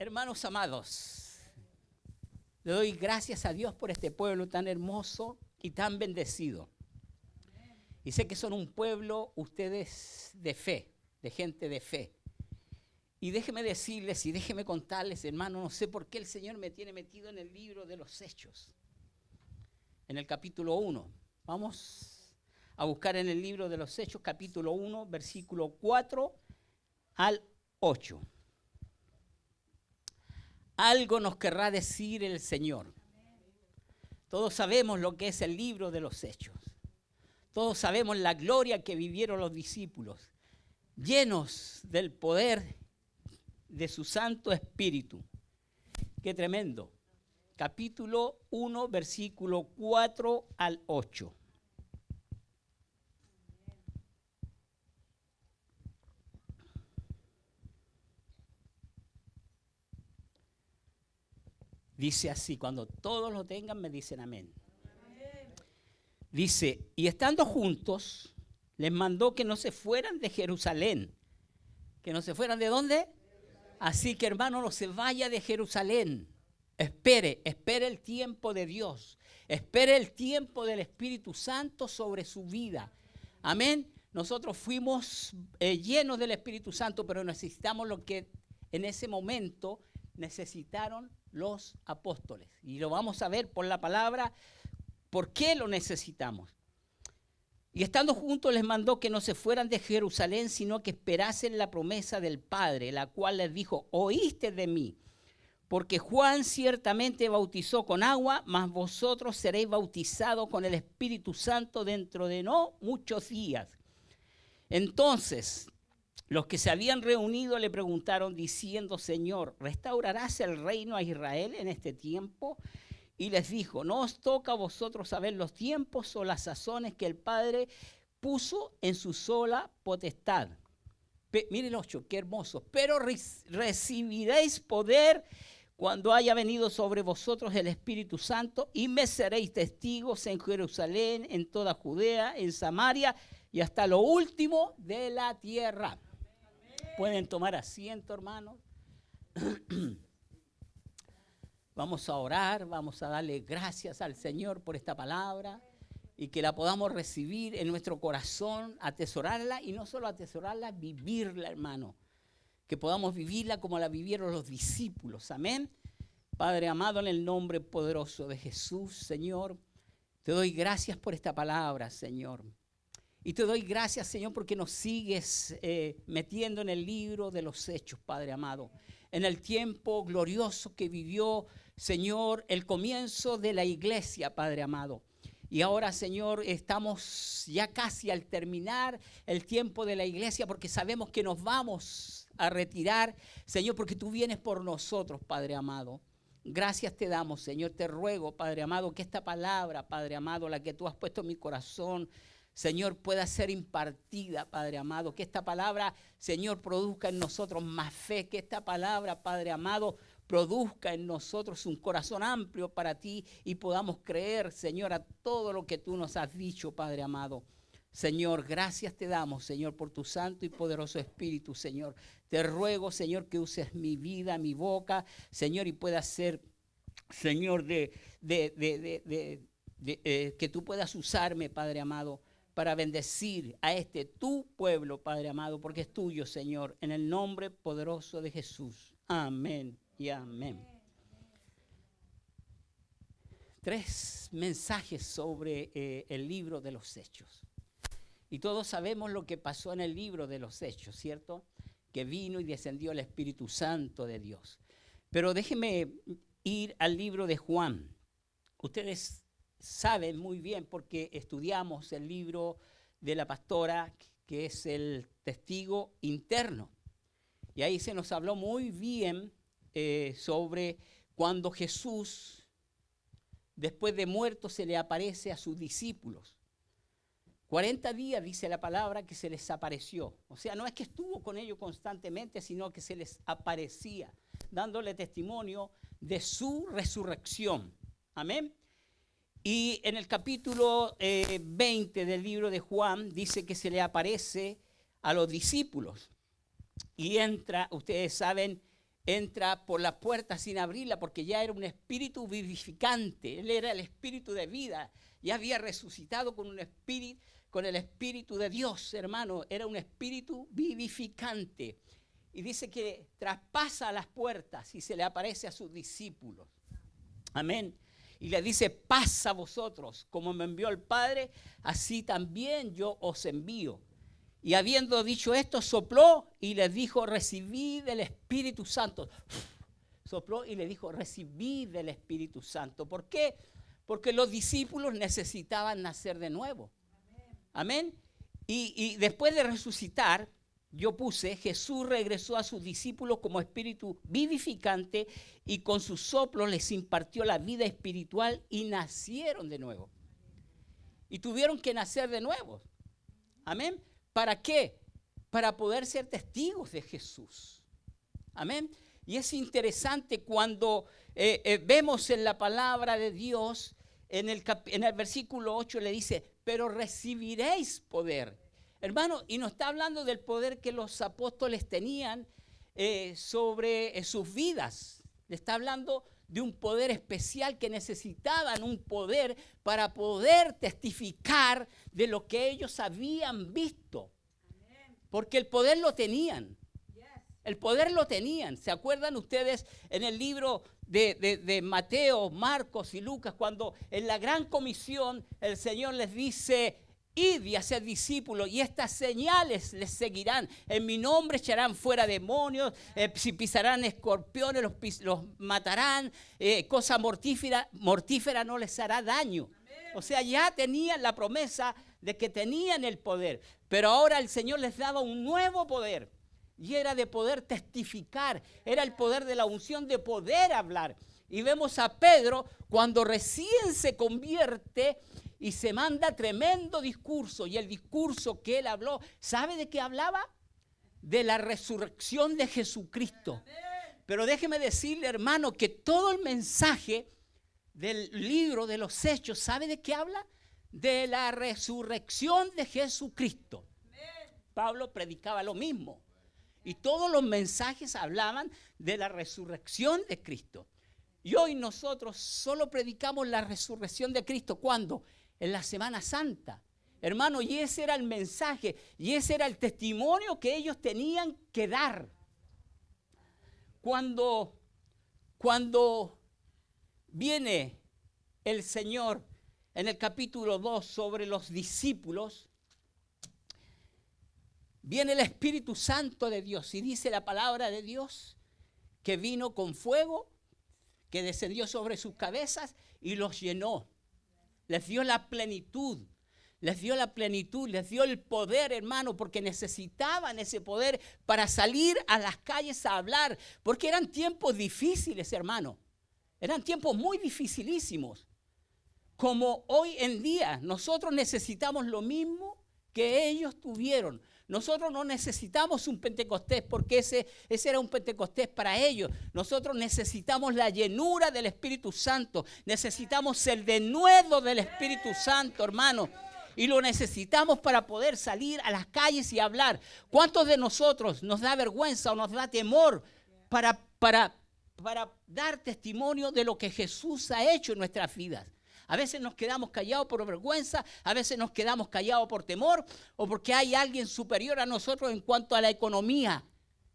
Hermanos amados, le doy gracias a Dios por este pueblo tan hermoso y tan bendecido. Y sé que son un pueblo, ustedes, de fe, de gente de fe. Y déjeme decirles y déjeme contarles, hermano, no sé por qué el Señor me tiene metido en el libro de los Hechos, en el capítulo 1. Vamos a buscar en el libro de los Hechos, capítulo 1, versículo 4 al 8. Algo nos querrá decir el Señor. Todos sabemos lo que es el libro de los Hechos. Todos sabemos la gloria que vivieron los discípulos, llenos del poder de su Santo Espíritu. Qué tremendo. Capítulo 1, versículo 4 al 8. Dice así, cuando todos lo tengan me dicen amén. Dice, y estando juntos, les mandó que no se fueran de Jerusalén. ¿Que no se fueran de dónde? Así que hermano, no se vaya de Jerusalén. Espere el tiempo de Dios. Espere el tiempo del Espíritu Santo sobre su vida. Amén. Nosotros fuimos llenos del Espíritu Santo, pero necesitamos lo que en ese momento necesitaron los apóstoles. Y lo vamos a ver por la palabra, por qué lo necesitamos. Y estando juntos les mandó que no se fueran de Jerusalén, sino que esperasen la promesa del Padre, la cual les dijo, oíste de mí, porque Juan ciertamente bautizó con agua, mas vosotros seréis bautizados con el Espíritu Santo dentro de no muchos días. Entonces, los que se habían reunido le preguntaron diciendo, Señor, ¿restaurarás el reino a Israel en este tiempo? Y les dijo, no os toca a vosotros saber los tiempos o las sazones que el Padre puso en su sola potestad. Miren el 8, qué hermoso. Pero recibiréis poder cuando haya venido sobre vosotros el Espíritu Santo y me seréis testigos en Jerusalén, en toda Judea, en Samaria y hasta lo último de la tierra. Pueden tomar asiento, hermanos. Vamos a orar, vamos a darle gracias al Señor por esta palabra y que la podamos recibir en nuestro corazón, atesorarla y no solo atesorarla, vivirla, hermano. Que podamos vivirla como la vivieron los discípulos. Amén. Padre amado, en el nombre poderoso de Jesús, Señor, te doy gracias por esta palabra, Señor. Y te doy gracias, Señor, porque nos sigues metiendo en el libro de los Hechos, Padre amado. En el tiempo glorioso que vivió, Señor, el comienzo de la iglesia, Padre amado. Y ahora, Señor, estamos ya casi al terminar el tiempo de la iglesia porque sabemos que nos vamos a retirar, Señor, porque tú vienes por nosotros, Padre amado. Gracias te damos, Señor. Te ruego, Padre amado, que esta palabra, Padre amado, la que tú has puesto en mi corazón, Señor, pueda ser impartida, Padre amado. Que esta palabra, Señor, produzca en nosotros más fe. Que esta palabra, Padre amado, produzca en nosotros un corazón amplio para ti y podamos creer, Señor, a todo lo que tú nos has dicho, Padre amado. Señor, gracias te damos, Señor, por tu santo y poderoso Espíritu, Señor. Te ruego, Señor, que uses mi vida, mi boca, Señor, y pueda ser, Señor, que tú puedas usarme, Padre amado, para bendecir a este tu pueblo, Padre amado, porque es tuyo, Señor, en el nombre poderoso de Jesús. Amén y amén. 3 mensajes sobre el libro de los Hechos. Y todos sabemos lo que pasó en el libro de los Hechos, ¿cierto? Que vino y descendió el Espíritu Santo de Dios. Pero déjenme ir al libro de Juan. Ustedes saben muy bien porque estudiamos el libro de la pastora, que es el testigo interno. Y ahí se nos habló muy bien sobre cuando Jesús, después de muerto, se le aparece a sus discípulos. 40 días dice la palabra que se les apareció. O sea, no es que estuvo con ellos constantemente, sino que se les aparecía, dándole testimonio de su resurrección. Amén. Y en el capítulo 20 del libro de Juan dice que se le aparece a los discípulos. Y entra, ustedes saben, entra por la puerta sin abrirla porque ya era un espíritu vivificante. Él era el espíritu de vida. Ya había resucitado con el espíritu de Dios, hermano. Era un espíritu vivificante. Y dice que traspasa las puertas y se le aparece a sus discípulos. Amén. Y le dice, paz a vosotros, como me envió el Padre, así también yo os envío. Y habiendo dicho esto, sopló y les dijo, recibid del Espíritu Santo. Sopló y le dijo, recibid del Espíritu Santo. ¿Por qué? Porque los discípulos necesitaban nacer de nuevo. Amén. Y después de resucitar, yo puse, Jesús regresó a sus discípulos como espíritu vivificante y con sus soplos les impartió la vida espiritual y nacieron de nuevo. Y tuvieron que nacer de nuevo. Amén. ¿Para qué? Para poder ser testigos de Jesús. Amén. Y es interesante cuando vemos en la palabra de Dios, en el versículo 8 le dice, pero recibiréis poder. Hermano, y nos está hablando del poder que los apóstoles tenían sobre sus vidas. Le está hablando de un poder especial que necesitaban, un poder para poder testificar de lo que ellos habían visto. Porque el poder lo tenían. El poder lo tenían. ¿Se acuerdan ustedes en el libro de Mateo, Marcos y Lucas, cuando en la gran comisión el Señor les dice, id y haced discípulos, y estas señales les seguirán. En mi nombre echarán fuera demonios, si pisarán escorpiones, los matarán, cosa mortífera no les hará daño. O sea, ya tenían la promesa de que tenían el poder, pero ahora el Señor les daba un nuevo poder, y era de poder testificar, era el poder de la unción de poder hablar. Y vemos a Pedro cuando recién se convierte y se manda tremendo discurso. Y el discurso que él habló, ¿sabe de qué hablaba? De la resurrección de Jesucristo. Pero déjeme decirle, hermano, que todo el mensaje del libro de los Hechos, ¿sabe de qué habla? De la resurrección de Jesucristo. Pablo predicaba lo mismo. Y todos los mensajes hablaban de la resurrección de Cristo. Y hoy nosotros solo predicamos la resurrección de Cristo. ¿Cuándo? En la Semana Santa. Hermano, y ese era el mensaje, y ese era el testimonio que ellos tenían que dar. Cuando viene el Señor en el capítulo 2 sobre los discípulos, viene el Espíritu Santo de Dios y dice la palabra de Dios que vino con fuego, que descendió sobre sus cabezas y los llenó. Les dio la plenitud, les dio el poder, hermano, porque necesitaban ese poder para salir a las calles a hablar, porque eran tiempos difíciles, hermano. Eran tiempos muy dificilísimos. Como hoy en día, nosotros necesitamos lo mismo que ellos tuvieron. Nosotros no necesitamos un Pentecostés porque ese era un Pentecostés para ellos. Nosotros necesitamos la llenura del Espíritu Santo. Necesitamos el denuedo del Espíritu Santo, hermano. Y lo necesitamos para poder salir a las calles y hablar. ¿Cuántos de nosotros nos da vergüenza o nos da temor para dar testimonio de lo que Jesús ha hecho en nuestras vidas? A veces nos quedamos callados por vergüenza, a veces nos quedamos callados por temor o porque hay alguien superior a nosotros en cuanto a la economía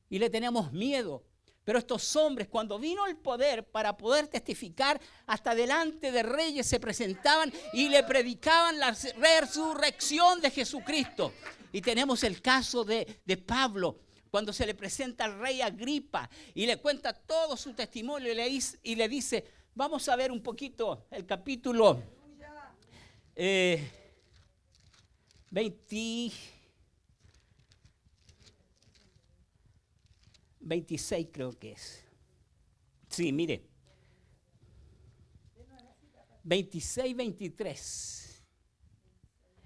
y le tenemos miedo. Pero estos hombres, cuando vino el poder para poder testificar, hasta delante de reyes se presentaban y le predicaban la resurrección de Jesucristo. Y tenemos el caso de Pablo, cuando se le presenta al rey Agripa y le cuenta todo su testimonio y le dice, vamos a ver un poquito el capítulo 26 creo que es. Sí, mire. 26, 23.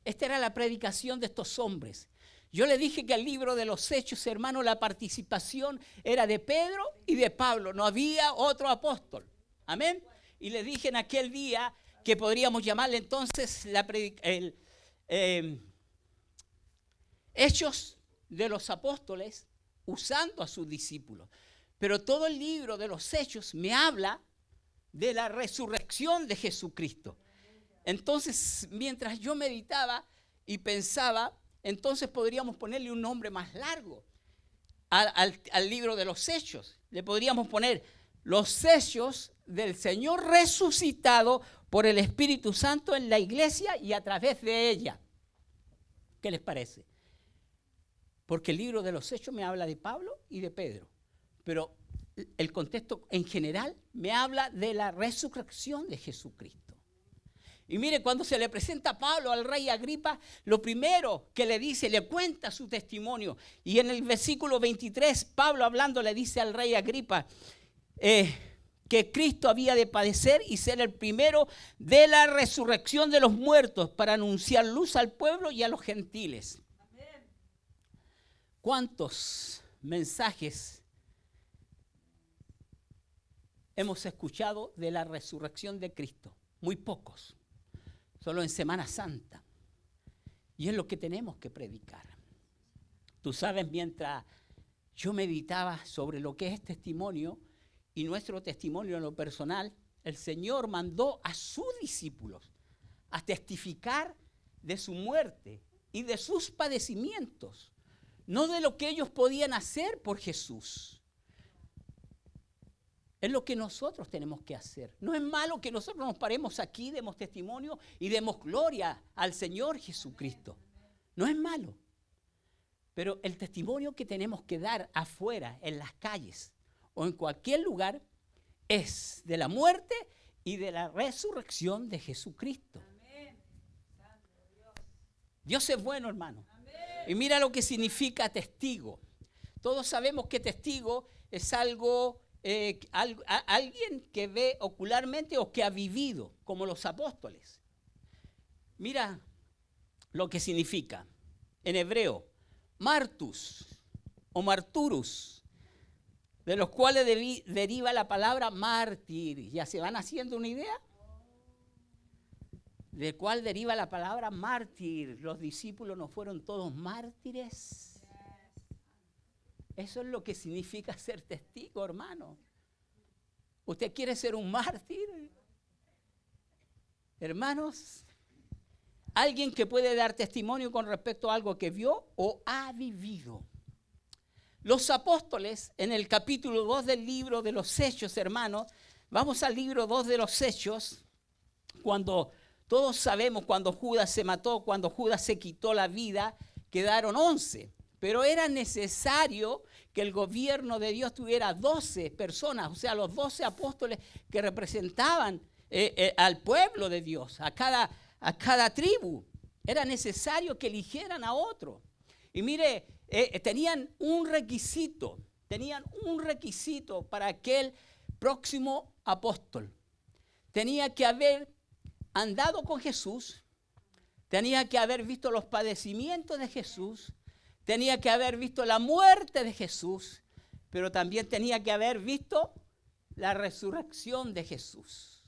Esta era la predicación de estos hombres. Yo le dije que el libro de los Hechos, hermano, la participación era de Pedro y de Pablo. No había otro apóstol. Amén. Y le dije en aquel día que podríamos llamarle entonces Hechos de los apóstoles usando a sus discípulos. Pero todo el libro de los Hechos me habla de la resurrección de Jesucristo. Entonces, mientras yo meditaba y pensaba, entonces podríamos ponerle un nombre más largo al libro de los Hechos. Le podríamos poner los Hechos del Señor resucitado por el Espíritu Santo en la iglesia y a través de ella. ¿Qué les parece? Porque el libro de los Hechos me habla de Pablo y de Pedro, pero el contexto en general me habla de la resurrección de Jesucristo. Y mire, cuando se le presenta a Pablo al rey Agripa, lo primero que le dice, le cuenta su testimonio. Y en el versículo 23, Pablo hablando le dice al rey Agripa que Cristo había de padecer y ser el primero de la resurrección de los muertos para anunciar luz al pueblo y a los gentiles. Amén. ¿Cuántos mensajes hemos escuchado de la resurrección de Cristo? Muy pocos. Solo en Semana Santa. Y es lo que tenemos que predicar. Tú sabes, mientras yo meditaba sobre lo que es testimonio y nuestro testimonio en lo personal, el Señor mandó a sus discípulos a testificar de su muerte y de sus padecimientos, no de lo que ellos podían hacer por Jesús. Es lo que nosotros tenemos que hacer. No es malo que nosotros nos paremos aquí, demos testimonio y demos gloria al Señor Jesucristo. No es malo. Pero el testimonio que tenemos que dar afuera, en las calles o en cualquier lugar, es de la muerte y de la resurrección de Jesucristo. Amén. Dios es bueno, hermano. Amén. Y mira lo que significa testigo. Todos sabemos que testigo es algo... alguien que ve ocularmente o que ha vivido, como los apóstoles. Mira lo que significa en hebreo, martus o marturus, de los cuales deriva la palabra mártir. ¿Ya se van haciendo una idea? ¿De cuál deriva la palabra mártir? ¿Los discípulos no fueron todos mártires? Eso es lo que significa ser testigo, hermano. ¿Usted quiere ser un mártir? Hermanos, alguien que puede dar testimonio con respecto a algo que vio o ha vivido. Los apóstoles, en el capítulo 2 del libro de los Hechos, hermanos, vamos al libro 2 de los Hechos, cuando todos sabemos, cuando Judas se mató, cuando Judas se quitó la vida, quedaron 11. Pero era necesario que el gobierno de Dios tuviera 12 personas, o sea, los 12 apóstoles que representaban al pueblo de Dios, a cada tribu. Era necesario que eligieran a otro. Y mire, tenían un requisito para aquel próximo apóstol. Tenía que haber andado con Jesús, tenía que haber visto los padecimientos de Jesús, tenía que haber visto la muerte de Jesús, pero también tenía que haber visto la resurrección de Jesús.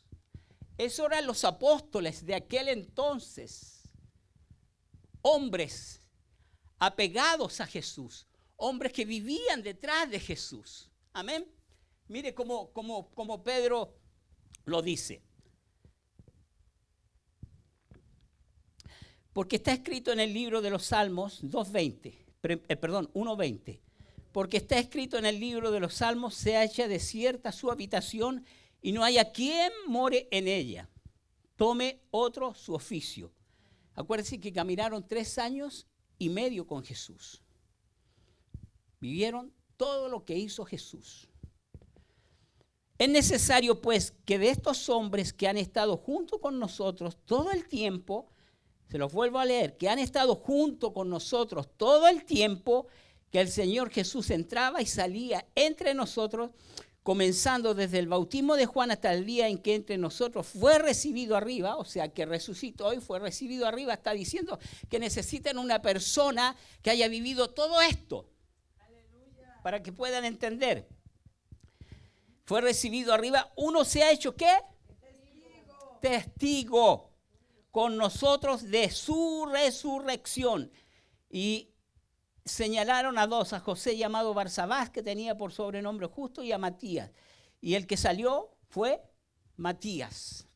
Esos eran los apóstoles de aquel entonces. Hombres apegados a Jesús, hombres que vivían detrás de Jesús. Amén. Mire cómo Pedro lo dice. Porque está escrito en el libro de los Salmos 1:20. Porque está escrito en el libro de los Salmos, sea hecha desierta su habitación y no haya quien more en ella. Tome otro su oficio. Acuérdense que caminaron 3 años y medio con Jesús. Vivieron todo lo que hizo Jesús. Es necesario, pues, que de estos hombres que han estado junto con nosotros todo el tiempo, se los vuelvo a leer, que han estado junto con nosotros todo el tiempo que el Señor Jesús entraba y salía entre nosotros, comenzando desde el bautismo de Juan hasta el día en que entre nosotros fue recibido arriba, o sea, que resucitó y fue recibido arriba, está diciendo que necesitan una persona que haya vivido todo esto. Aleluya. Para que puedan entender. Fue recibido arriba, uno se ha hecho ¿qué? Testigo con nosotros de su resurrección. Y señalaron a dos, a José llamado Barsabás, que tenía por sobrenombre Justo, y a Matías. Y el que salió fue Matías.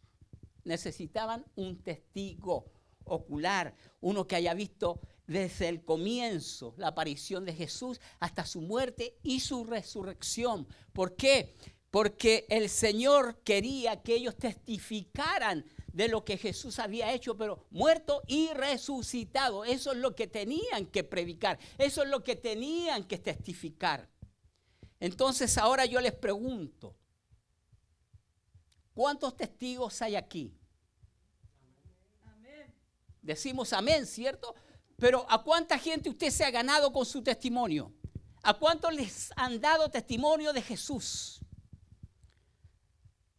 Necesitaban un testigo ocular, uno que haya visto desde el comienzo la aparición de Jesús hasta su muerte y su resurrección. ¿Por qué? Porque el Señor quería que ellos testificaran de lo que Jesús había hecho, pero muerto y resucitado. Eso es lo que tenían que predicar, eso es lo que tenían que testificar. Entonces ahora yo les pregunto, ¿cuántos testigos hay aquí? Amén. Decimos amén, ¿cierto? Pero ¿a cuánta gente usted se ha ganado con su testimonio? ¿A cuántos les han dado testimonio de Jesús?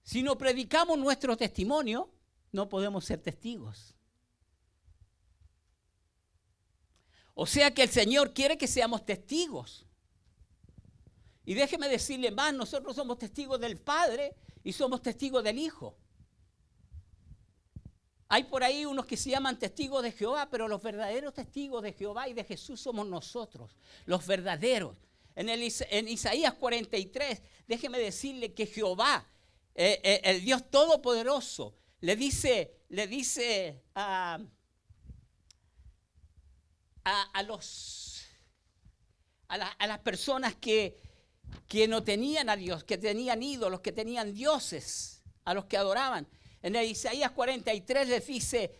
Si no predicamos nuestro testimonio, no podemos ser testigos. O sea que el Señor quiere que seamos testigos. Y déjeme decirle más, nosotros somos testigos del Padre y somos testigos del Hijo. Hay por ahí unos que se llaman testigos de Jehová, pero los verdaderos testigos de Jehová y de Jesús somos nosotros, los verdaderos. En Isaías 43, déjeme decirle que Jehová, el Dios Todopoderoso, le dice a las personas que no tenían a Dios, que tenían ídolos, que tenían dioses, a los que adoraban. En el Isaías 43 les dice,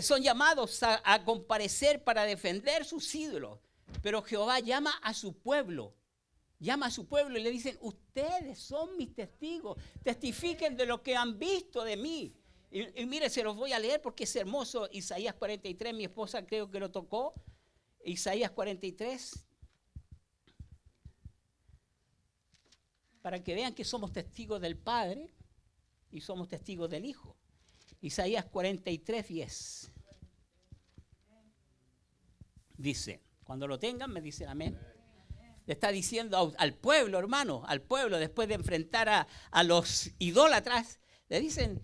son llamados a comparecer para defender sus ídolos. Pero Jehová llama a su pueblo y le dicen, ustedes son mis testigos, testifiquen de lo que han visto de mí. Y mire, se los voy a leer porque es hermoso. Isaías 43, mi esposa creo que lo tocó. Isaías 43. Para que vean que somos testigos del Padre y somos testigos del Hijo. Isaías 43, 10. Dice, cuando lo tengan me dicen amén. Le está diciendo al pueblo, hermano, al pueblo, después de enfrentar a los idólatras, le dicen,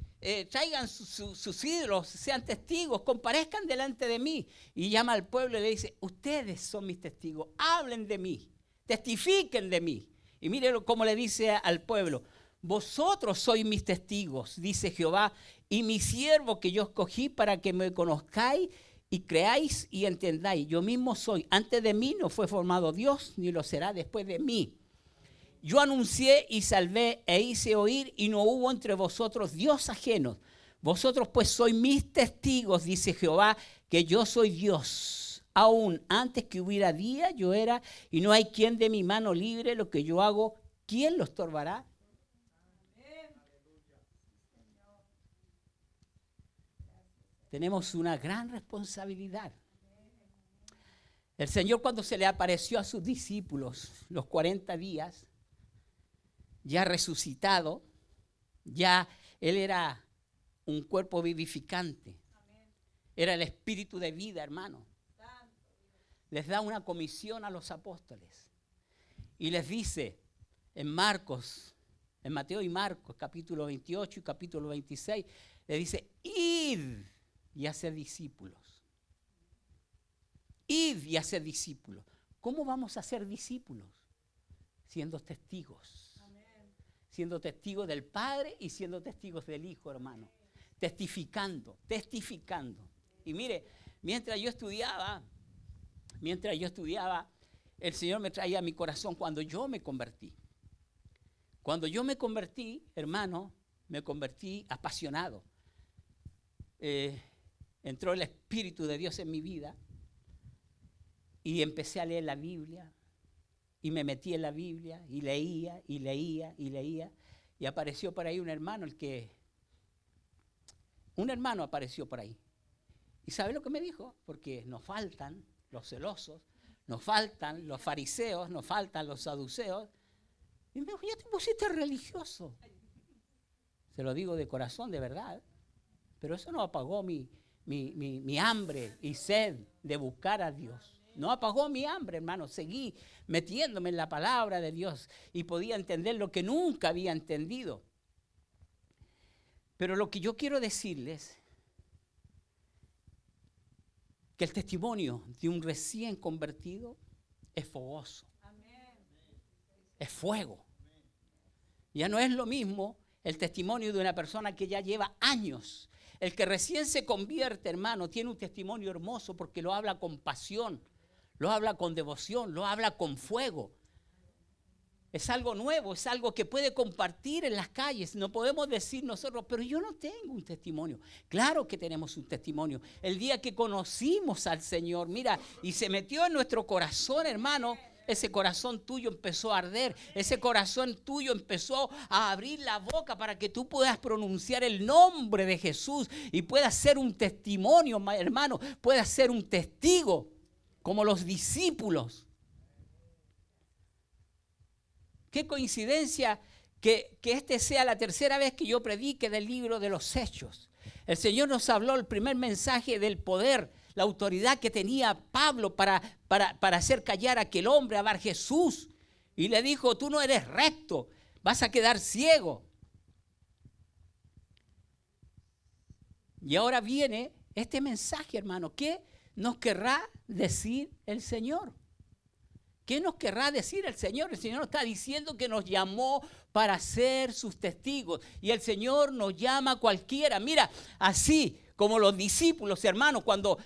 traigan sus ídolos, sean testigos, comparezcan delante de mí. Y llama al pueblo y le dice, ustedes son mis testigos, hablen de mí, testifiquen de mí. Y miren cómo le dice al pueblo, vosotros sois mis testigos, dice Jehová, y mi siervo que yo escogí para que me conozcáis y creáis y entendáis. Yo mismo soy, antes de mí no fue formado Dios, ni lo será después de mí. Yo anuncié y salvé e hice oír, y no hubo entre vosotros Dios ajeno. Vosotros pues sois mis testigos, dice Jehová, que yo soy Dios. Aún antes que hubiera día, yo era, y no hay quien de mi mano libre lo que yo hago. ¿Quién lo estorbará? Tenemos una gran responsabilidad. El Señor, cuando se le apareció a sus discípulos los 40 días, ya resucitado, ya Él era un cuerpo vivificante. Era el espíritu de vida, hermano. Les da una comisión a los apóstoles y les dice en Marcos, en Mateo y Marcos, capítulo 28 y capítulo 26, le dice, id y hacer discípulos. Id y hacer discípulos. ¿Cómo vamos a ser discípulos? Siendo testigos. Amén. Siendo testigos del Padre y siendo testigos del Hijo, hermano. Testificando. Y mire, mientras yo estudiaba, el Señor me traía a mi corazón cuando yo me convertí. Cuando yo me convertí, hermano, me convertí apasionado. Entró el Espíritu de Dios en mi vida y empecé a leer la Biblia y me metí en la Biblia y leía y apareció por ahí un hermano apareció por ahí. ¿Y sabe lo que me dijo? Porque nos faltan los celosos, nos faltan los fariseos, nos faltan los saduceos. Y me dijo, ya te pusiste religioso. Se lo digo de corazón, de verdad. Pero eso no apagó mi hambre y sed de buscar a Dios. No apagó mi hambre, hermano. Seguí metiéndome en la palabra de Dios y podía entender lo que nunca había entendido. Pero lo que yo quiero decirles, que el testimonio de un recién convertido es fogoso. Es fuego. Ya no es lo mismo el testimonio de una persona que ya lleva años. El que recién se convierte, hermano, tiene un testimonio hermoso porque lo habla con pasión, lo habla con devoción, lo habla con fuego. Es algo nuevo, es algo que puede compartir en las calles. No podemos decir nosotros, pero yo no tengo un testimonio. Claro que tenemos un testimonio. El día que conocimos al Señor, mira, y se metió en nuestro corazón, hermano, ese corazón tuyo empezó a arder. Ese corazón tuyo empezó a abrir la boca para que tú puedas pronunciar el nombre de Jesús y puedas ser un testimonio, hermano, puedas ser un testigo, como los discípulos. Qué coincidencia que este sea la tercera vez que yo predique del libro de los Hechos. El Señor nos habló el primer mensaje del poder, la autoridad que tenía Pablo para hacer callar a aquel hombre, a Bar Jesús. Y le dijo, tú no eres recto, vas a quedar ciego. Y ahora viene este mensaje, hermano. ¿Qué nos querrá decir el Señor? ¿Qué nos querrá decir el Señor? El Señor nos está diciendo que nos llamó para ser sus testigos. Y el Señor nos llama a cualquiera. Mira, así como los discípulos, hermanos, cuando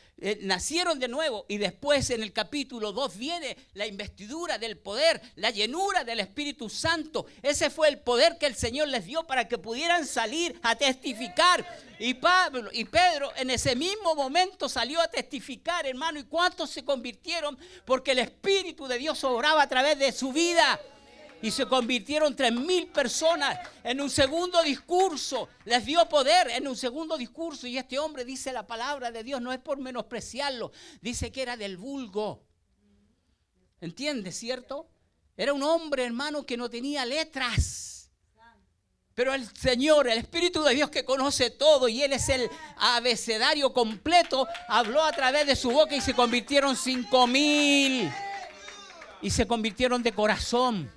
nacieron de nuevo y después en el capítulo 2 viene la investidura del poder, la llenura del Espíritu Santo. Ese fue el poder que el Señor les dio para que pudieran salir a testificar. Y Pablo y Pedro en ese mismo momento salió a testificar, hermano. ¿Y cuántos se convirtieron? Porque el Espíritu de Dios obraba a través de su vida. Y se convirtieron 3,000 personas en un segundo discurso. Les dio poder en un segundo discurso. Y este hombre dice la palabra de Dios, no es por menospreciarlo. Dice que era del vulgo. ¿Entiendes, cierto? Era un hombre, hermano, que no tenía letras. Pero el Señor, el Espíritu de Dios que conoce todo y Él es el abecedario completo, habló a través de su boca y se convirtieron 5,000. Y se convirtieron de corazón.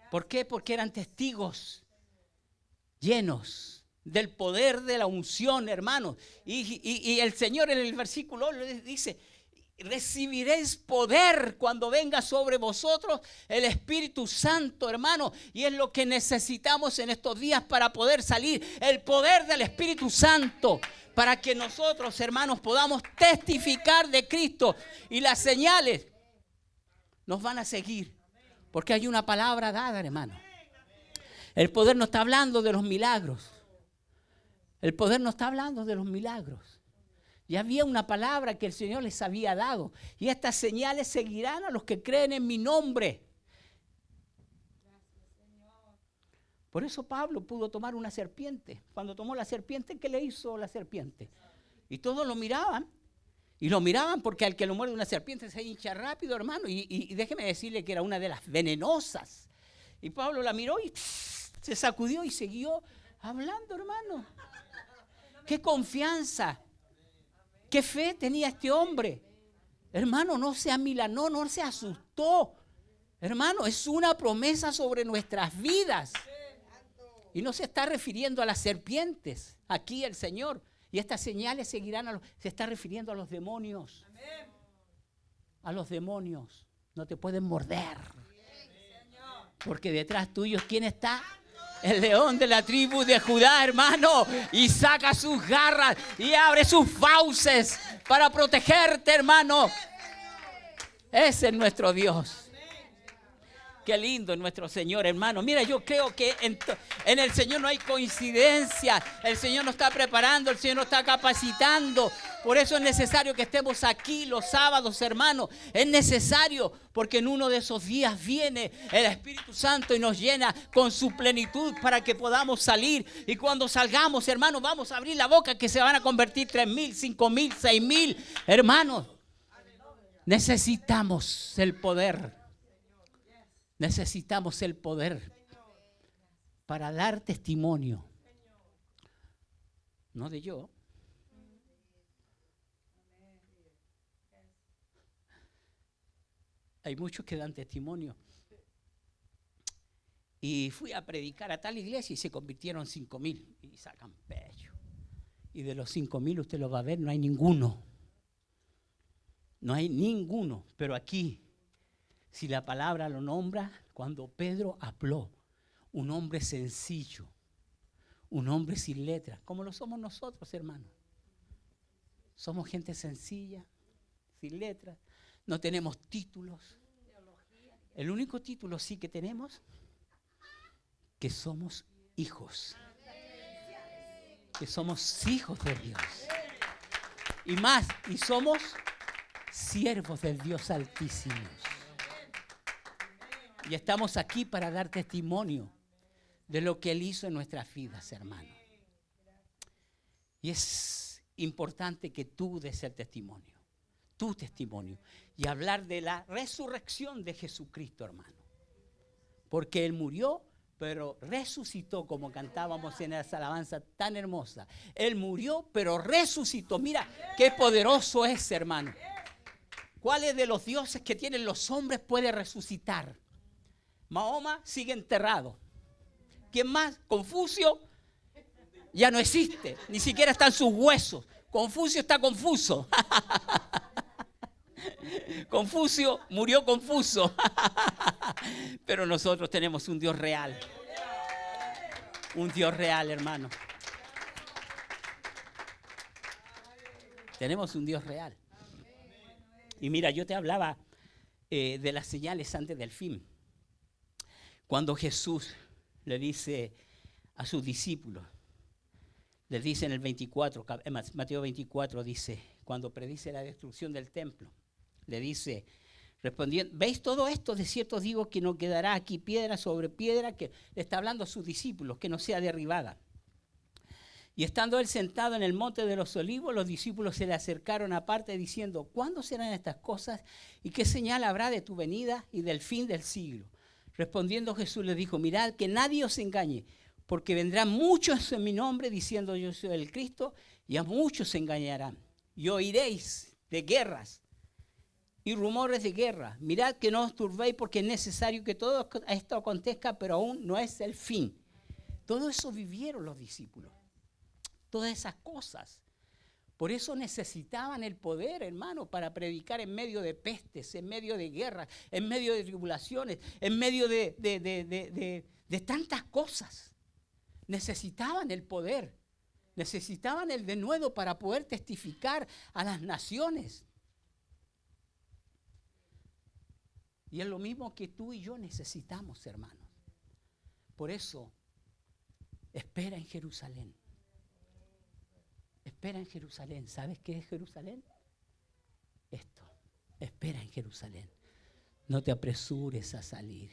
¿Por qué? Porque eran testigos llenos del poder de la unción, hermanos. Y el Señor en el versículo les dice, recibiréis poder cuando venga sobre vosotros el Espíritu Santo, hermano. Y es lo que necesitamos en estos días para poder salir. El poder del Espíritu Santo. Para que nosotros, hermanos, podamos testificar de Cristo. Y las señales nos van a seguir. Porque hay una palabra dada, hermano. El poder no está hablando de los milagros. El poder no está hablando de los milagros. Ya había una palabra que el Señor les había dado. Y estas señales seguirán a los que creen en mi nombre. Por eso Pablo pudo tomar una serpiente. Cuando tomó la serpiente, ¿qué le hizo la serpiente? Y todos lo miraban. Y lo miraban porque al que lo muerde una serpiente se hincha rápido, hermano. Y déjeme decirle que era una de las venenosas. Y Pablo la miró y se sacudió y siguió hablando, hermano. ¡Qué confianza! ¡Qué fe tenía este hombre! Hermano, no se amilanó, no se asustó. Hermano, es una promesa sobre nuestras vidas. Y no se está refiriendo a las serpientes. Aquí el Señor. Y estas señales seguirán se está refiriendo a los demonios. A los demonios. No te pueden morder. Porque detrás tuyo, ¿quién está? El león de la tribu de Judá, hermano. Y saca sus garras y abre sus fauces para protegerte, hermano. Ese es nuestro Dios. Qué lindo es nuestro Señor, hermano. Mira, yo creo que en el Señor no hay coincidencia. El Señor nos está preparando, el Señor nos está capacitando. Por eso es necesario que estemos aquí los sábados, hermano. Es necesario porque en uno de esos días viene el Espíritu Santo y nos llena con su plenitud para que podamos salir. Y cuando salgamos, hermanos, vamos a abrir la boca que se van a convertir 3,000, 5,000, 6,000. Hermanos, necesitamos el poder. Necesitamos el poder para dar testimonio. No de yo. Hay muchos que dan testimonio. Y fui a predicar a tal iglesia y se convirtieron 5,000. Y sacan pecho. Y de los 5,000 usted lo va a ver, no hay ninguno. No hay ninguno. Pero aquí, si la palabra lo nombra, cuando Pedro habló, un hombre sencillo, un hombre sin letras, como lo somos nosotros, hermanos. Somos gente sencilla, sin letras, no tenemos títulos. El único título sí que tenemos, que somos hijos. Que somos hijos de Dios. Y más, y somos siervos del Dios Altísimo. Y estamos aquí para dar testimonio de lo que Él hizo en nuestras vidas, hermano. Y es importante que tú des el testimonio, tu testimonio, y hablar de la resurrección de Jesucristo, hermano. Porque Él murió, pero resucitó, como cantábamos en esa alabanza tan hermosa. Él murió, pero resucitó. Mira qué poderoso es, hermano. ¿Cuáles de los dioses que tienen los hombres puede resucitar? Mahoma sigue enterrado. ¿Quién más? Confucio ya no existe, ni siquiera están sus huesos. Confucio está confuso. Confucio murió confuso. Pero nosotros tenemos un Dios real. Un Dios real, hermano. Tenemos un Dios real. Y mira, yo te hablaba de las señales antes del fin. Cuando Jesús le dice a sus discípulos, les dice en el 24, Mateo 24 dice, cuando predice la destrucción del templo, le dice, respondiendo, ¿veis todo esto? De cierto digo que no quedará aquí piedra sobre piedra, que le está hablando a sus discípulos, que no sea derribada. Y estando él sentado en el monte de los olivos, los discípulos se le acercaron aparte diciendo, ¿cuándo serán estas cosas? ¿Y qué señal habrá de tu venida y del fin del siglo? Respondiendo Jesús les dijo, mirad que nadie os engañe, porque vendrán muchos en mi nombre diciendo yo soy el Cristo, y a muchos se engañarán. Y oiréis de guerras y rumores de guerra. Mirad que no os turbéis, porque es necesario que todo esto acontezca, pero aún no es el fin. Todo eso vivieron los discípulos. Todas esas cosas. Por eso necesitaban el poder, hermano, para predicar en medio de pestes, en medio de guerras, en medio de tribulaciones, en medio de tantas cosas. Necesitaban el poder, necesitaban el denuedo para poder testificar a las naciones. Y es lo mismo que tú y yo necesitamos, hermanos. Por eso, espera en Jerusalén. Espera en Jerusalén. ¿Sabes qué es Jerusalén? Esto. Espera en Jerusalén. No te apresures a salir,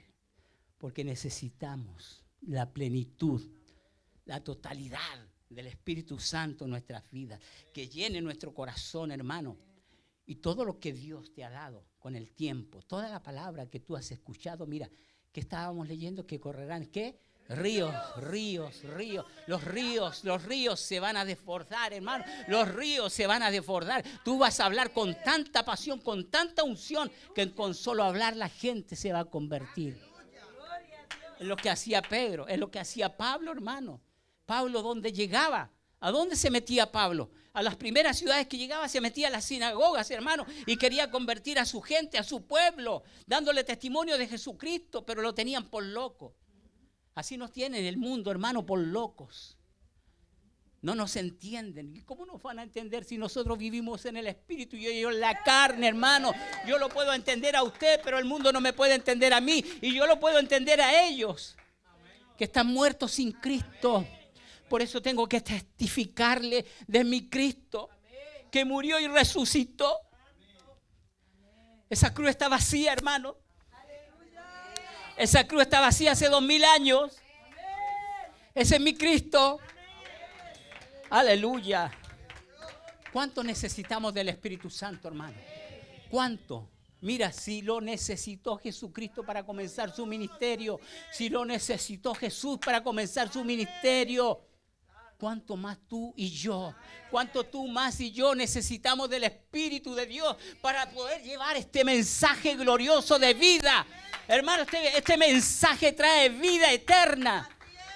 porque necesitamos la plenitud, la totalidad del Espíritu Santo en nuestras vidas, que llene nuestro corazón, hermano. Y todo lo que Dios te ha dado con el tiempo, toda la palabra que tú has escuchado, mira, que estábamos leyendo que correrán, ¿qué? Ríos, ríos, ríos. Los ríos se van a desbordar, hermano. Los ríos se van a desbordar. Tú vas a hablar con tanta pasión, con tanta unción, que con solo hablar la gente se va a convertir. Es lo que hacía Pedro, es lo que hacía Pablo, hermano. Pablo, ¿dónde llegaba? ¿A dónde se metía Pablo? A las primeras ciudades que llegaba se metía a las sinagogas, hermano, y quería convertir a su gente, a su pueblo, dándole testimonio de Jesucristo, pero lo tenían por loco. Así nos tienen el mundo, hermano, por locos. No nos entienden. ¿Y cómo nos van a entender si nosotros vivimos en el Espíritu y ellos en la carne, hermano? Yo lo puedo entender a usted, pero el mundo no me puede entender a mí. Y yo lo puedo entender a ellos, que están muertos sin Cristo. Por eso tengo que testificarle de mi Cristo, que murió y resucitó. Esa cruz está vacía, hermano. Esa cruz está vacía hace 2000 años. Ese es mi Cristo. Aleluya. ¿Cuánto necesitamos del Espíritu Santo, hermano? ¿Cuánto? Mira, si lo necesitó Jesucristo para comenzar su ministerio, si lo necesitó Jesús para comenzar su ministerio, ¿cuánto más tú y yo? ¿Cuánto tú más y yo necesitamos del Espíritu de Dios para poder llevar este mensaje glorioso de vida? Hermano, este mensaje trae vida eterna.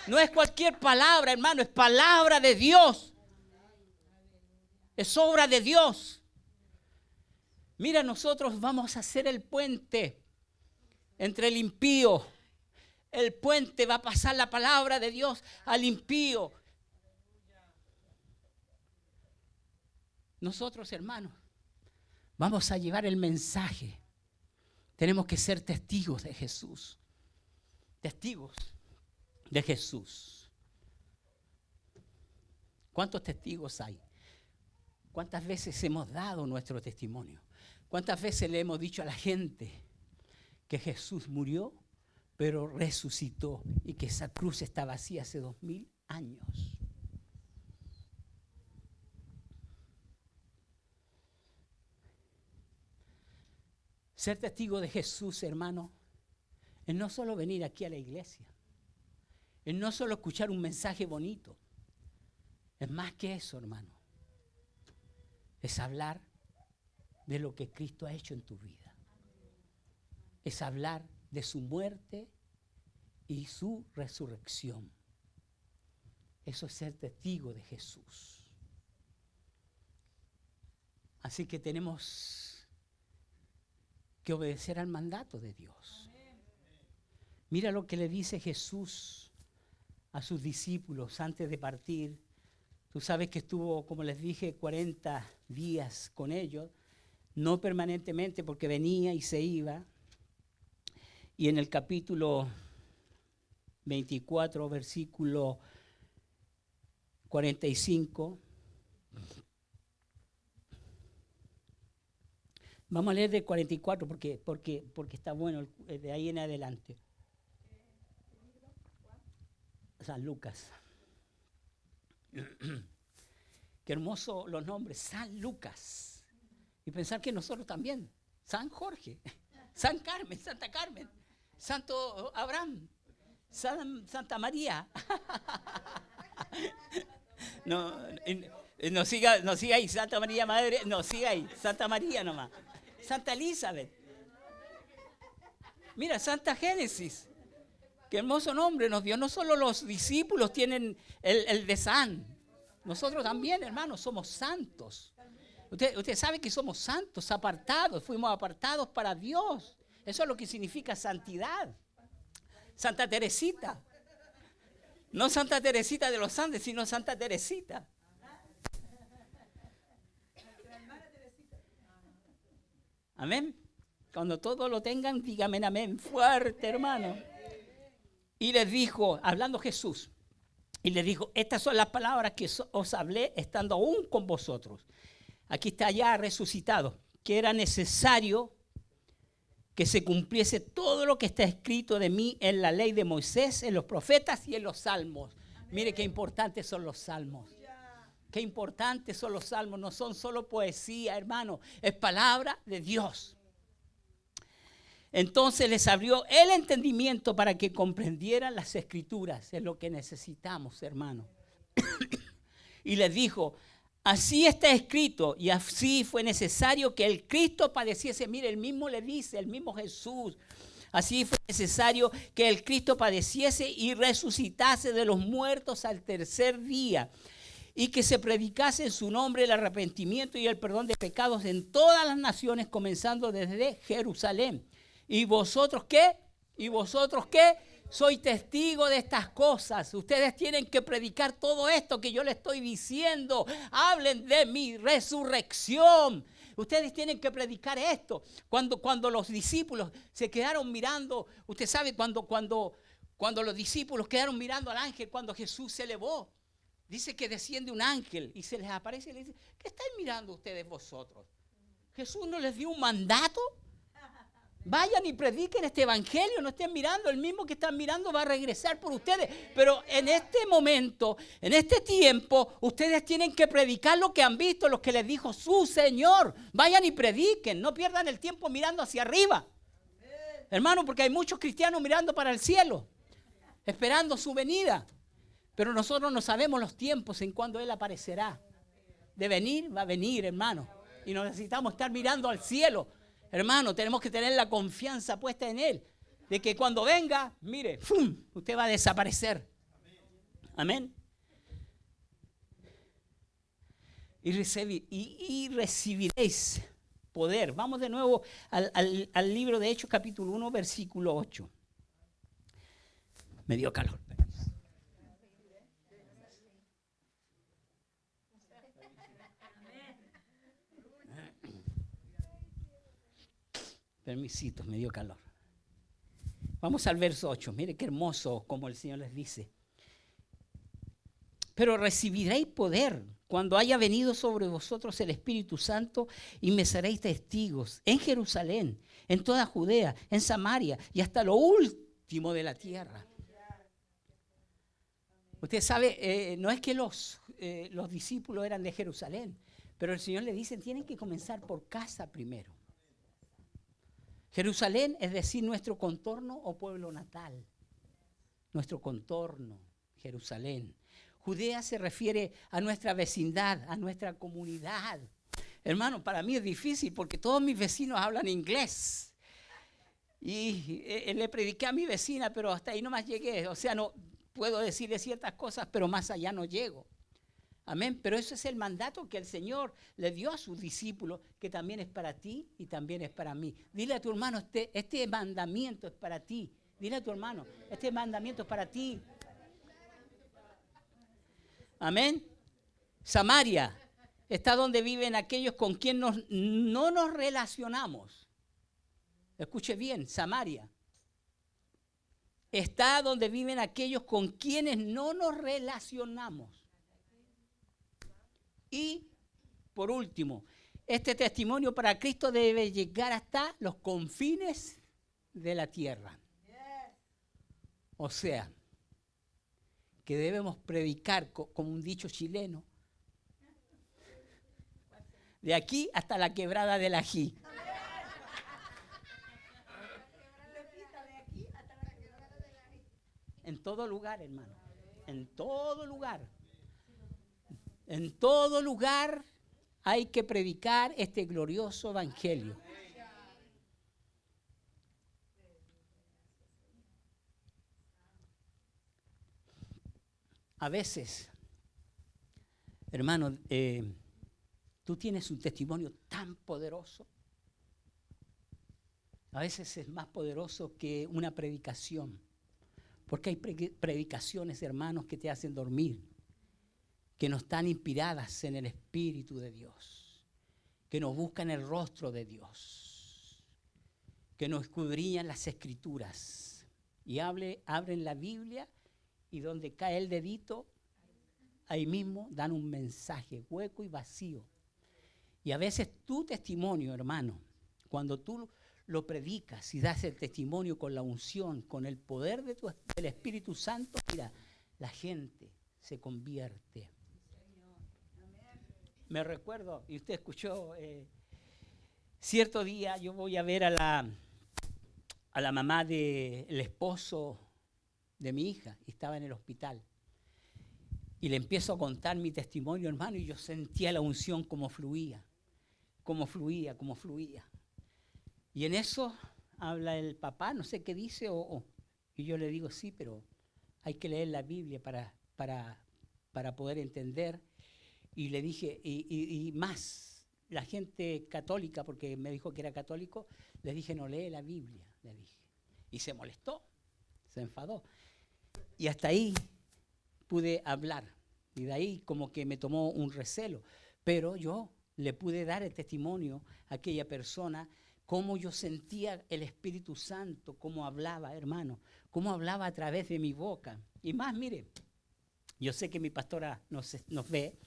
No es cualquier palabra, hermano, es palabra de Dios. Es obra de Dios. Mira, nosotros vamos a hacer el puente entre el impío. El puente va a pasar la palabra de Dios al impío. Nosotros, hermanos, vamos a llevar el mensaje. Tenemos que ser testigos de Jesús. Testigos de Jesús. ¿Cuántos testigos hay? ¿Cuántas veces hemos dado nuestro testimonio? ¿Cuántas veces le hemos dicho a la gente que Jesús murió, pero resucitó y que esa cruz está vacía hace 2000 años? Ser testigo de Jesús, hermano, es no solo venir aquí a la iglesia, es no solo escuchar un mensaje bonito, es más que eso, hermano. Es hablar de lo que Cristo ha hecho en tu vida. Es hablar de su muerte y su resurrección. Eso es ser testigo de Jesús. Así que tenemos que obedecer al mandato de Dios. Mira lo que le dice Jesús a sus discípulos antes de partir. Tú sabes que estuvo, como les dije, 40 días con ellos, no permanentemente porque venía y se iba. Y en el capítulo 24, versículo 45, vamos a leer del 44 porque está bueno de ahí en adelante. San Lucas. Qué hermoso los nombres, San Lucas. Y pensar que nosotros también, San Jorge, San Carmen, Santa Carmen, Santo Abraham, Santa María. No siga ahí, Santa María Madre, no siga ahí, Santa María nomás. Santa Elizabeth. Mira, Santa Génesis. Qué hermoso nombre nos dio. No solo los discípulos tienen el de San. Nosotros también, hermanos, somos santos. Usted sabe que somos santos, apartados. Fuimos apartados para Dios. Eso es lo que significa santidad. Santa Teresita. No Santa Teresita de los Andes, sino Santa Teresita. Amén. Cuando todos lo tengan, dígame amén. Fuerte, hermano. Y les dijo, hablando Jesús, y les dijo, estas son las palabras que os hablé estando aún con vosotros. Aquí está ya resucitado, que era necesario que se cumpliese todo lo que está escrito de mí en la ley de Moisés, en los profetas y en los salmos. Mire qué importantes son los salmos. Qué importantes son los salmos. No son solo poesía, hermano. Es palabra de Dios. Entonces les abrió el entendimiento para que comprendieran las escrituras. Es lo que necesitamos, hermano. Y les dijo, así está escrito y así fue necesario que el Cristo padeciese. Mire, el mismo le dice, el mismo Jesús. Así fue necesario que el Cristo padeciese y resucitase de los muertos al tercer día. Y que se predicase en su nombre el arrepentimiento y el perdón de pecados en todas las naciones, comenzando desde Jerusalén. ¿Y vosotros qué? ¿Y vosotros qué? Soy testigo de estas cosas. Ustedes tienen que predicar todo esto que yo les estoy diciendo. Hablen de mi resurrección. Ustedes tienen que predicar esto. Cuando los discípulos se quedaron mirando, usted sabe, cuando los discípulos quedaron mirando al ángel, cuando Jesús se elevó, dice que desciende un ángel y se les aparece y les dice, ¿qué están mirando ustedes vosotros? ¿Jesús no les dio un mandato? Vayan y prediquen este evangelio, no estén mirando, el mismo que están mirando va a regresar por ustedes. Pero en este momento, en este tiempo, ustedes tienen que predicar lo que han visto, lo que les dijo su Señor. Vayan y prediquen, no pierdan el tiempo mirando hacia arriba. Hermano, porque hay muchos cristianos mirando para el cielo, esperando su venida. Pero nosotros no sabemos los tiempos en cuando Él aparecerá. De venir, va a venir, hermano. Y no necesitamos estar mirando al cielo. Hermano, tenemos que tener la confianza puesta en Él. De que cuando venga, mire, ¡fum!, usted va a desaparecer. Amén. Y recibiréis poder. Vamos de nuevo al libro de Hechos, capítulo 1, versículo 8. Me dio calor. Permisito, me dio calor. Vamos al verso 8. Mire qué hermoso como el Señor les dice. Pero recibiréis poder cuando haya venido sobre vosotros el Espíritu Santo y me seréis testigos en Jerusalén, en toda Judea, en Samaria y hasta lo último de la tierra. Usted sabe, no es que los discípulos eran de Jerusalén, pero el Señor le dice, tienen que comenzar por casa primero. Jerusalén es decir, nuestro contorno o pueblo natal. Nuestro contorno, Jerusalén. Judea se refiere a nuestra vecindad, a nuestra comunidad. Hermano, para mí es difícil porque todos mis vecinos hablan inglés. Y le prediqué a mi vecina, pero hasta ahí nomás llegué. O sea, no puedo decirle ciertas cosas, pero más allá no llego. Amén. Pero eso es el mandato que el Señor le dio a sus discípulos, que también es para ti y también es para mí. Dile a tu hermano, este mandamiento es para ti. Dile a tu hermano, este mandamiento es para ti. Amén. Samaria está donde viven aquellos con quienes no nos relacionamos. Escuche bien, Samaria está donde viven aquellos con quienes no nos relacionamos. Y, por último, este testimonio para Cristo debe llegar hasta los confines de la tierra. O sea, que debemos predicar, como un dicho chileno, de aquí hasta la quebrada del ají. En todo lugar, hermano. En todo lugar. En todo lugar hay que predicar este glorioso evangelio. A veces, hermano, tú tienes un testimonio tan poderoso. A veces es más poderoso que una predicación. Porque hay predicaciones, hermanos, que te hacen dormir, que no están inspiradas en el Espíritu de Dios, que no buscan el rostro de Dios, que no escudriñan las Escrituras y abren la Biblia y donde cae el dedito, ahí mismo dan un mensaje hueco y vacío. Y a veces tu testimonio, hermano, cuando tú lo predicas y das el testimonio con la unción, con el poder del Espíritu Santo, mira, la gente se convierte. Me recuerdo, y usted escuchó, cierto día yo voy a ver a la mamá del esposo de mi hija, y estaba en el hospital. Y le empiezo a contar mi testimonio, hermano, y yo sentía la unción como fluía. Y en eso habla el papá, no sé qué dice, y yo le digo, sí, pero hay que leer la Biblia para poder entender. Y le dije, y más, la gente católica, porque me dijo que era católico, le dije, no lee la Biblia, le dije. Y se molestó, se enfadó. Y hasta ahí pude hablar. Y de ahí como que me tomó un recelo. Pero yo le pude dar el testimonio a aquella persona, cómo yo sentía el Espíritu Santo, cómo hablaba, hermano, cómo hablaba a través de mi boca. Y más, mire, yo sé que mi pastora nos ve.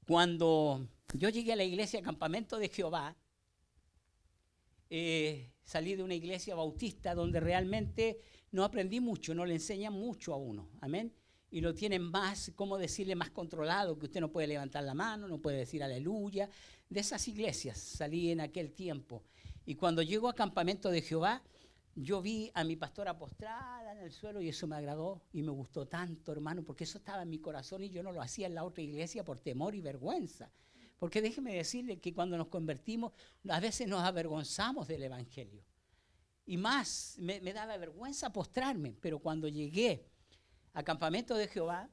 Cuando yo llegué a la iglesia Campamento de Jehová, salí de una iglesia bautista donde realmente no aprendí mucho, no le enseñan mucho a uno, amén. Y lo tienen más, ¿cómo decirle?, más controlado, que usted no puede levantar la mano, no puede decir aleluya. De esas iglesias salí en aquel tiempo. Y cuando llego a Campamento de Jehová, yo vi a mi pastora postrada en el suelo y eso me agradó y me gustó tanto, hermano, porque eso estaba en mi corazón y yo no lo hacía en la otra iglesia por temor y vergüenza. Porque déjeme decirle que cuando nos convertimos, a veces nos avergonzamos del evangelio. Y más, me daba vergüenza postrarme, pero cuando llegué a Campamento de Jehová,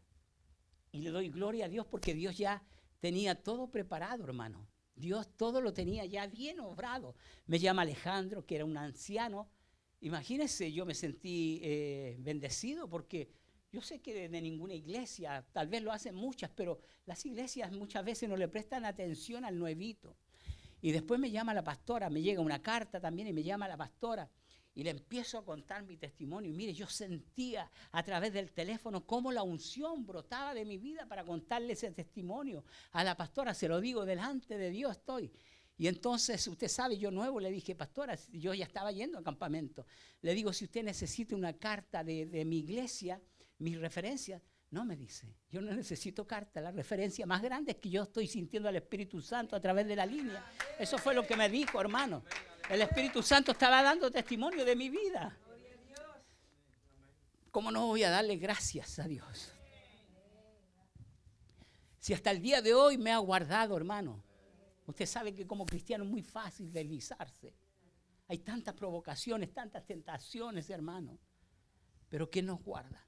y le doy gloria a Dios porque Dios ya tenía todo preparado, hermano. Dios todo lo tenía ya bien obrado. Me llama Alejandro, que era un anciano. Imagínense, yo me sentí bendecido porque yo sé que de ninguna iglesia, tal vez lo hacen muchas, pero las iglesias muchas veces no le prestan atención al nuevito. Y después me llama la pastora, me llega una carta también y me llama la pastora. Y le empiezo a contar mi testimonio. Y mire, yo sentía a través del teléfono cómo la unción brotaba de mi vida para contarle ese testimonio a la pastora. Se lo digo, delante de Dios estoy. Y entonces, usted sabe, yo nuevo le dije, pastora, yo ya estaba yendo al campamento. Le digo, si usted necesita una carta de mi iglesia, mis referencias, no me dice, yo no necesito carta. La referencia más grande es que yo estoy sintiendo al Espíritu Santo a través de la línea. Eso fue lo que me dijo, hermano. El Espíritu Santo estaba dando testimonio de mi vida. ¿Cómo no voy a darle gracias a Dios? Si hasta el día de hoy me ha guardado, hermano. Usted sabe que como cristiano es muy fácil deslizarse. Hay tantas provocaciones, tantas tentaciones, hermano. Pero ¿quién nos guarda?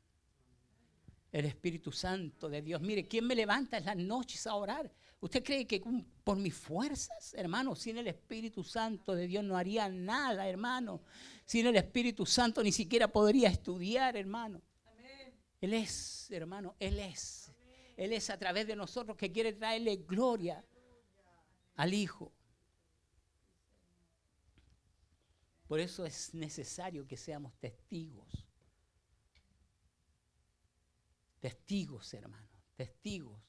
El Espíritu Santo de Dios. Mire, ¿quién me levanta en las noches a orar? ¿Usted cree que por mis fuerzas, hermano, sin el Espíritu Santo de Dios no haría nada, hermano? Sin el Espíritu Santo ni siquiera podría estudiar, hermano. Amén. Él es, hermano, Él es. Amén. Él es a través de nosotros que quiere traerle gloria al Hijo. Por eso es necesario que seamos testigos. Testigos, hermano, testigos.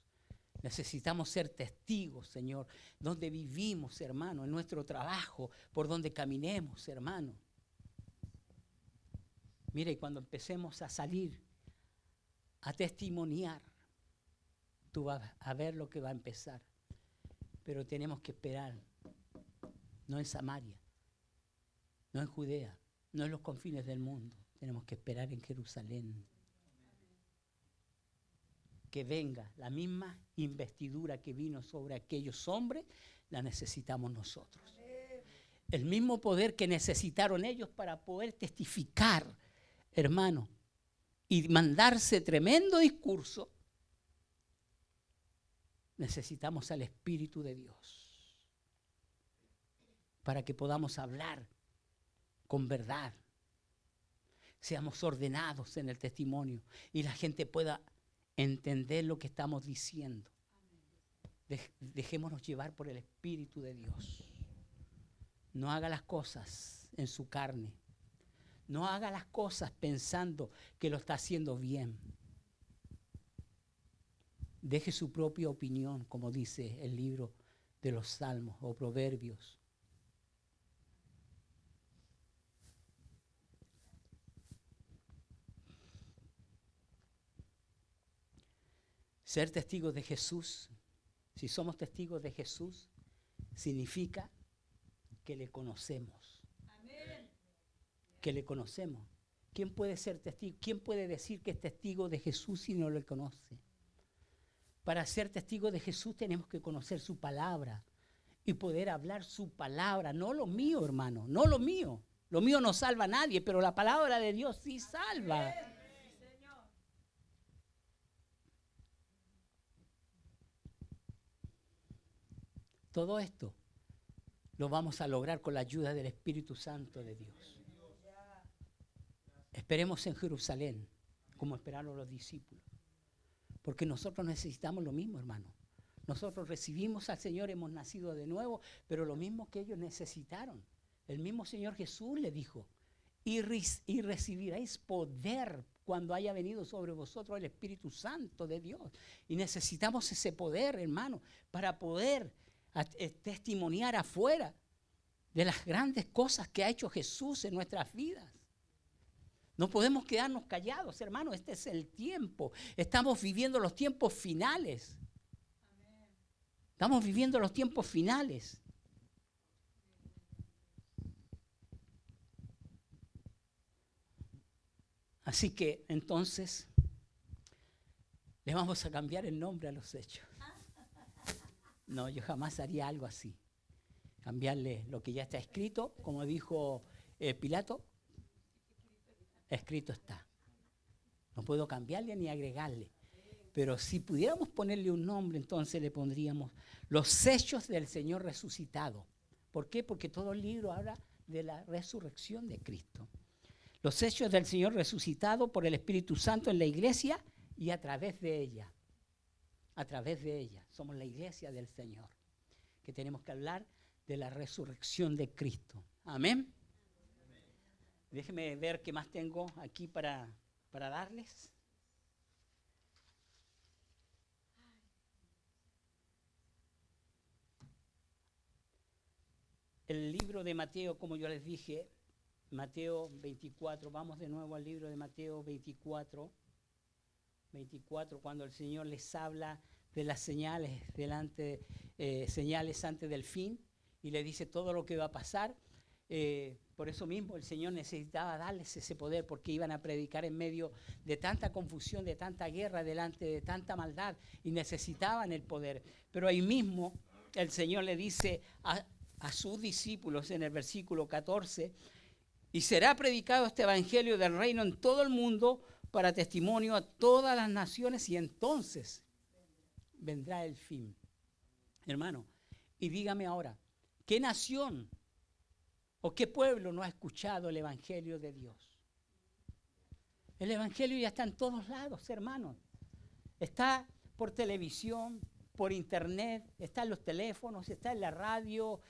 Necesitamos ser testigos, Señor, donde vivimos, hermano, en nuestro trabajo, por donde caminemos, hermano. Mire, cuando empecemos a salir a testimoniar, tú vas a ver lo que va a empezar. Pero tenemos que esperar, no en Samaria, no en Judea, no en los confines del mundo. Tenemos que esperar en Jerusalén. Que venga la misma investidura que vino sobre aquellos hombres, la necesitamos nosotros. El mismo poder que necesitaron ellos para poder testificar, hermano, y mandarse tremendo discurso, necesitamos al Espíritu de Dios para que podamos hablar con verdad, seamos ordenados en el testimonio y la gente pueda entender lo que estamos diciendo. Dejémonos llevar por el Espíritu de Dios. No haga las cosas en su carne. No haga las cosas pensando que lo está haciendo bien. Deje su propia opinión, como dice el libro de los Salmos o Proverbios. Ser testigos de Jesús, si somos testigos de Jesús, significa que le conocemos. Amén. Que le conocemos. ¿Quién puede ser testigo? ¿Quién puede decir que es testigo de Jesús si no lo conoce? Para ser testigo de Jesús tenemos que conocer su palabra y poder hablar su palabra, no lo mío, hermano, no lo mío. Lo mío no salva a nadie, pero la palabra de Dios sí salva. Amén. Todo esto lo vamos a lograr con la ayuda del Espíritu Santo de Dios. Esperemos en Jerusalén, como esperaron los discípulos. Porque nosotros necesitamos lo mismo, hermano. Nosotros recibimos al Señor, hemos nacido de nuevo, pero lo mismo que ellos necesitaron. El mismo Señor Jesús le dijo, y recibiréis poder cuando haya venido sobre vosotros el Espíritu Santo de Dios. Y necesitamos ese poder, hermano, para poder testimoniar afuera de las grandes cosas que ha hecho Jesús en nuestras vidas. No podemos quedarnos callados, hermano. Este es el tiempo. Estamos viviendo los tiempos finales. Estamos viviendo los tiempos finales. Así que entonces le vamos a cambiar el nombre a los hechos. No, yo jamás haría algo así. Cambiarle lo que ya está escrito, como dijo Pilato, escrito está. No puedo cambiarle ni agregarle. Pero si pudiéramos ponerle un nombre, entonces le pondríamos los sellos del Señor resucitado. ¿Por qué? Porque todo el libro habla de la resurrección de Cristo. Los sellos del Señor resucitado por el Espíritu Santo en la iglesia y a través de ella. A través de ella. Somos la iglesia del Señor. Que tenemos que hablar de la resurrección de Cristo. Amén. Déjenme ver qué más tengo aquí para darles. El libro de Mateo, como yo les dije, Mateo 24, vamos de nuevo al libro de Mateo 24, cuando el Señor les habla de las señales señales antes del fin, y le dice todo lo que va a pasar. Por eso mismo el Señor necesitaba darles ese poder, porque iban a predicar en medio de tanta confusión, de tanta guerra, delante de tanta maldad, y necesitaban el poder. Pero ahí mismo el Señor le dice a sus discípulos en el versículo 14, y será predicado este evangelio del reino en todo el mundo para testimonio a todas las naciones, y entonces vendrá el fin. Hermano, y dígame ahora, ¿qué nación o qué pueblo no ha escuchado el evangelio de Dios? El evangelio ya está en todos lados, hermanos. Está por televisión, por internet, está en los teléfonos, está en la radio,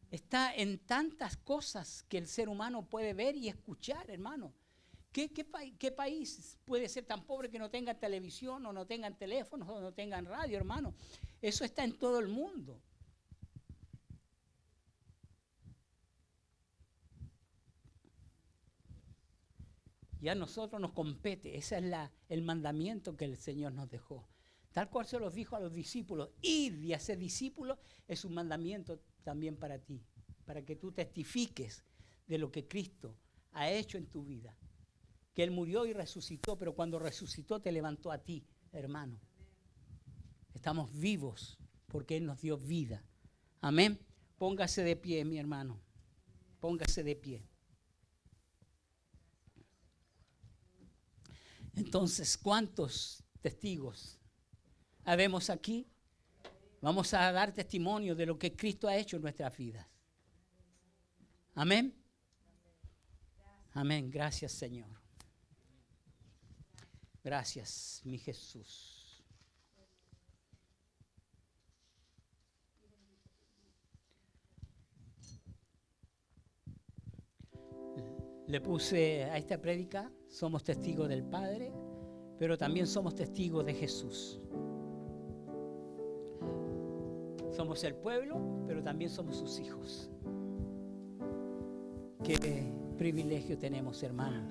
está en tantas cosas que el ser humano puede ver y escuchar, hermano. ¿Qué país puede ser tan pobre que no tenga televisión o no tengan teléfonos o no tengan radio, hermano? Eso está en todo el mundo. Ya a nosotros nos compete, ese es el mandamiento que el Señor nos dejó. Tal cual se los dijo a los discípulos, ir y hacer discípulos es un mandamiento también para ti, para que tú testifiques de lo que Cristo ha hecho en tu vida. Que Él murió y resucitó, pero cuando resucitó te levantó a ti, hermano. Estamos vivos porque Él nos dio vida. Amén. Póngase de pie, mi hermano. Póngase de pie. Entonces, ¿cuántos testigos habemos aquí? Vamos a dar testimonio de lo que Cristo ha hecho en nuestras vidas. Amén. Amén. Gracias, Señor. Gracias, mi Jesús. Le puse a esta prédica, somos testigos del Padre, pero también somos testigos de Jesús. Somos el pueblo, pero también somos sus hijos. Qué privilegio tenemos, hermano,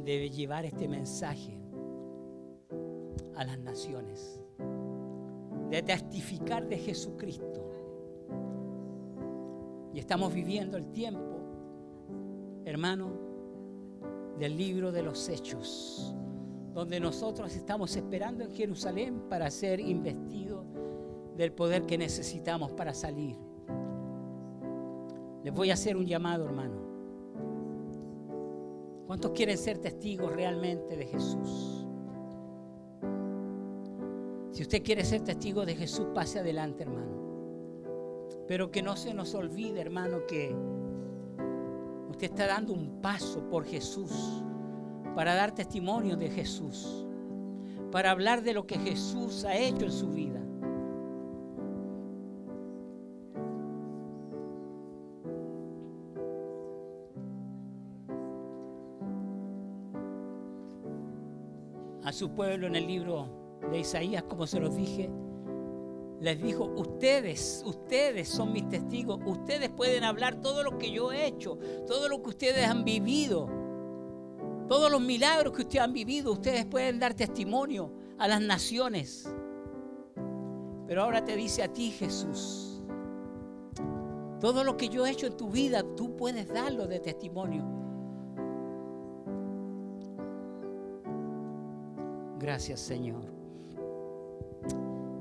de llevar este mensaje a las naciones, de testificar de Jesucristo. Y estamos viviendo el tiempo, hermano, del libro de los Hechos, donde nosotros estamos esperando en Jerusalén para ser investidos del poder que necesitamos para salir. Les voy a hacer un llamado, hermano. ¿Cuántos quieren ser testigos realmente de Jesús? Si usted quiere ser testigo de Jesús, pase adelante, hermano. Pero que no se nos olvide, hermano, que usted está dando un paso por Jesús para dar testimonio de Jesús, para hablar de lo que Jesús ha hecho en su vida. A su pueblo en el libro de Isaías, como se los dije, les dijo, ustedes son mis testigos, ustedes pueden hablar todo lo que yo he hecho, todo lo que ustedes han vivido, todos los milagros que ustedes han vivido, ustedes pueden dar testimonio a las naciones. Pero ahora te dice a ti, Jesús, todo lo que yo he hecho en tu vida, tú puedes darlo de testimonio. Gracias, Señor.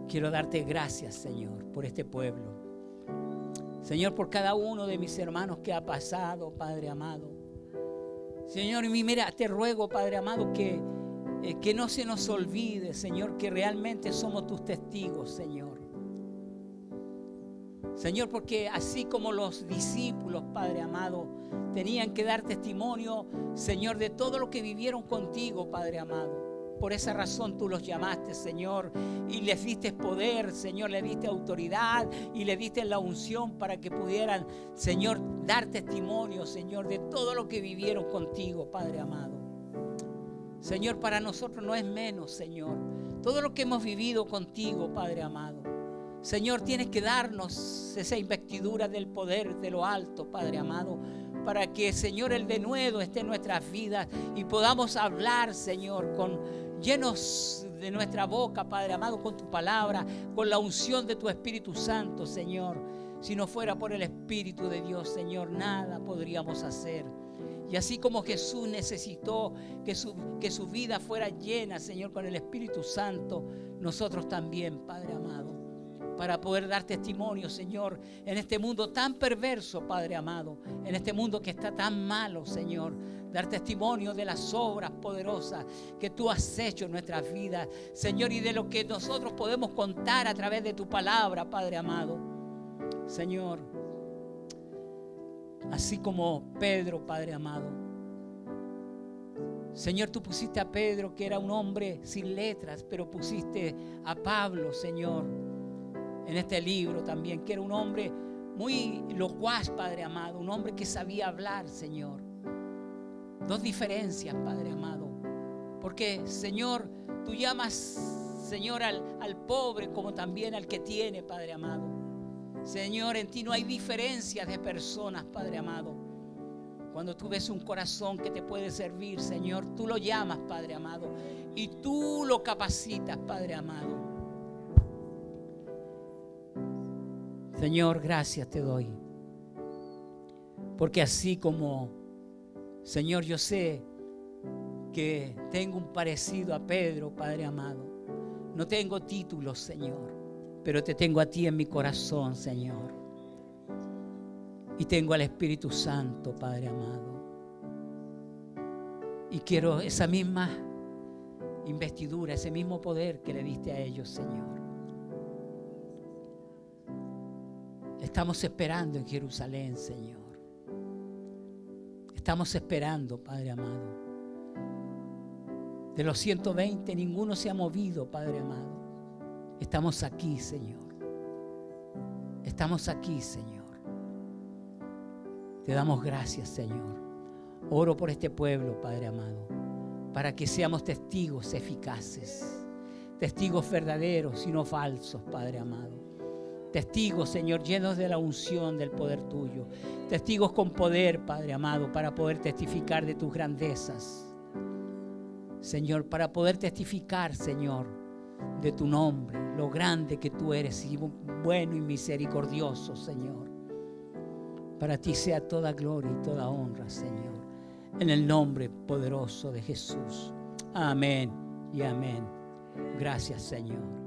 Quiero darte gracias, Señor, por este pueblo. Señor, por cada uno de mis hermanos que ha pasado, Padre amado. Señor, mira, te ruego, Padre amado, que que no se nos olvide, Señor, que realmente somos tus testigos, Señor. Señor, porque así como los discípulos, Padre amado, tenían que dar testimonio, Señor, de todo lo que vivieron contigo, Padre amado. Por esa razón tú los llamaste, Señor, y les diste poder, Señor, les diste autoridad y les diste la unción para que pudieran, Señor, dar testimonio, Señor, de todo lo que vivieron contigo, Padre amado. Señor, para nosotros no es menos, Señor. Todo lo que hemos vivido contigo, Padre amado. Señor, tienes que darnos esa investidura del poder de lo alto, Padre amado, para que, Señor, el denuedo esté en nuestras vidas y podamos hablar, Señor, llenos de nuestra boca, Padre amado, con tu palabra, con la unción de tu Espíritu Santo, Señor. Si no fuera por el Espíritu de Dios, Señor, nada podríamos hacer. Y así como Jesús necesitó que su vida fuera llena, Señor, con el Espíritu Santo, nosotros también, Padre amado, para poder dar testimonio, Señor, en este mundo tan perverso, Padre amado, en este mundo que está tan malo, Señor, dar testimonio de las obras poderosas que tú has hecho en nuestras vidas, Señor, y de lo que nosotros podemos contar a través de tu palabra, Padre amado. Señor, así como Pedro, Padre amado, Señor, tú pusiste a Pedro, que era un hombre sin letras, pero pusiste a Pablo, Señor, en este libro también, que era un hombre muy locuaz, Padre amado, un hombre que sabía hablar, Señor. Dos diferencias, Padre amado, porque, Señor, tú llamas, Señor, al pobre como también al que tiene, Padre amado. Señor, en ti no hay diferencias de personas, Padre amado. Cuando tú ves un corazón que te puede servir, Señor, tú lo llamas, Padre amado, y tú lo capacitas, Padre amado. Señor, gracias te doy, porque así como, Señor, yo sé que tengo un parecido a Pedro, Padre amado. No tengo títulos, Señor, pero te tengo a ti en mi corazón, Señor. Y tengo al Espíritu Santo, Padre amado. Y quiero esa misma investidura, ese mismo poder que le diste a ellos, Señor. Estamos esperando en Jerusalén, Señor. Estamos esperando, Padre amado. De los 120, ninguno se ha movido, Padre amado. Estamos aquí, Señor. Estamos aquí, Señor. Te damos gracias, Señor. Oro por este pueblo, Padre amado, para que seamos testigos eficaces, testigos verdaderos y no falsos, Padre amado. Testigos, Señor, llenos de la unción del poder tuyo. Testigos con poder, Padre amado, para poder testificar de tus grandezas. Señor, para poder testificar, Señor, de tu nombre, lo grande que tú eres y bueno y misericordioso, Señor. Para ti sea toda gloria y toda honra, Señor, en el nombre poderoso de Jesús. Amén y amén. Gracias, Señor.